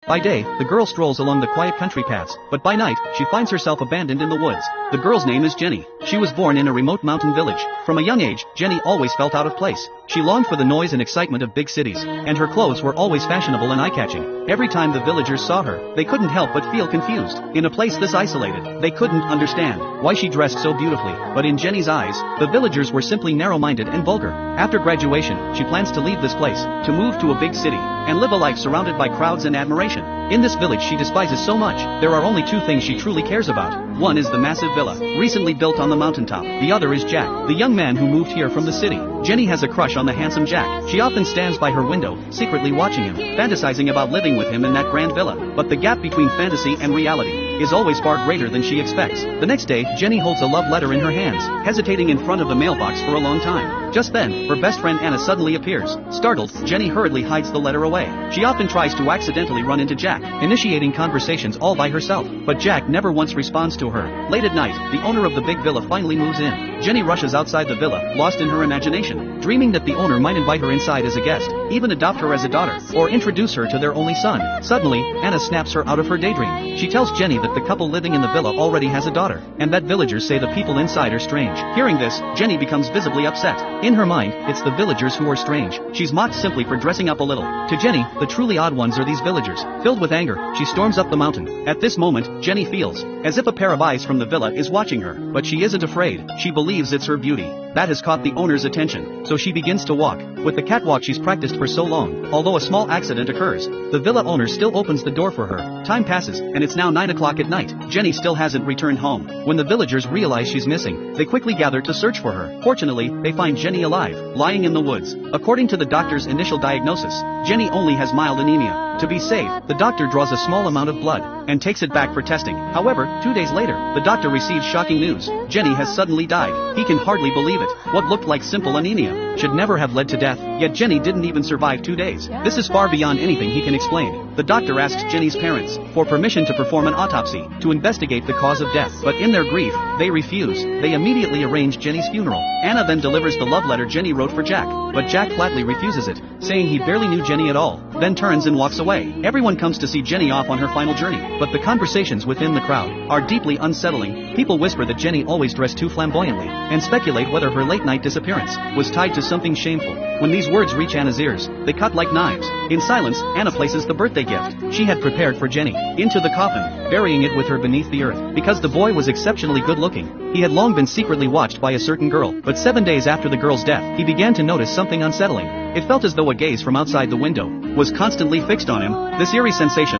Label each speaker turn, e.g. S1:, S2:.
S1: By day, the girl strolls along the quiet country paths, but by night, she finds herself abandoned in the woods. The girl's name is Jenny. She was born in a remote mountain village. From a young age, Jenny always felt out of place. She longed for the noise and excitement of big cities, and her clothes were always fashionable and eye-catching. Every time the villagers saw her, they couldn't help but feel confused. In a place this isolated, they couldn't understand why she dressed so beautifully. But in Jenny's eyes, the villagers were simply narrow-minded and vulgar. After graduation, she plans to leave this place, to move to a big city, and live a life surrounded by crowds and admiration. In this village she despises so much, there are only two things she truly cares about. One is the massive villa, recently built on the mountaintop. The other is Jack, the young man who moved here from the city. Jenny has a crush on the handsome Jack. She often stands by her window, secretly watching him, fantasizing about living with him in that grand villa. But the gap between fantasy and reality is always far greater than she expects. The next day, Jenny holds a love letter in her hands, hesitating in front of the mailbox for a long time. Just then, her best friend Anna suddenly appears. Startled, Jenny hurriedly hides the letter away. She often tries to accidentally run into Jack, initiating conversations all by herself. But Jack never once responds to her. Late at night, the owner of the big villa finally moves in. Jenny rushes outside the villa, lost in her imagination, dreaming that the owner might invite her inside as a guest, even adopt her as a daughter, or introduce her to their only son. Suddenly, Anna snaps her out of her daydream. She tells Jenny that the couple living in the villa already has a daughter, and that villagers say the people inside are strange. Hearing this, Jenny becomes visibly upset. In her mind, it's the villagers who are strange. She's mocked simply for dressing up a little. To Jenny, the truly odd ones are these villagers. Filled with anger, she storms up the mountain. At this moment, Jenny feels as if a pair of eyes from the villa is watching her. But she isn't afraid. She believes it's her beauty that has caught the owner's attention. So she begins to walk. With the catwalk she's practiced for so long, although a small accident occurs, the villa owner still opens the door for her. Time passes, and it's now 9 o'clock at night. Jenny still hasn't returned home. When the villagers realize she's missing, they quickly gather to search for her. Fortunately, they find Jenny alive, lying in the woods. According to the doctor's initial diagnosis, Jenny only has mild anemia. To be safe, the doctor draws a small amount of blood and takes it back for testing. However, 2 days later, the doctor receives shocking news. Jenny has suddenly died. He can hardly believe it. What looked like simple anemia should never have led to death, yet Jenny didn't even survive 2 days. This is far beyond anything he can explain. The doctor asks Jenny's parents for permission to perform an autopsy to investigate the cause of death, but in their grief, they refuse. They immediately arrange Jenny's funeral. Anna then delivers the love letter Jenny wrote for Jack, but Jack flatly refuses it, saying he barely knew Jenny at all, then turns and walks away. Everyone comes to see Jenny off on her final journey, but the conversations within the crowd are deeply unsettling. People whisper that Jenny always dressed too flamboyantly, and speculate whether her late-night disappearance was tied to something shameful. When these words reach Anna's ears, they cut like knives. In silence, Anna places the birthday gift she had prepared for Jenny into the coffin, burying it with her beneath the earth. Because the boy was exceptionally good-looking, he had long been secretly watched by a certain girl, but 7 days after the girl's death, he began to notice something unsettling. It felt as though a gaze from outside the window was constantly fixed on him. This eerie sensation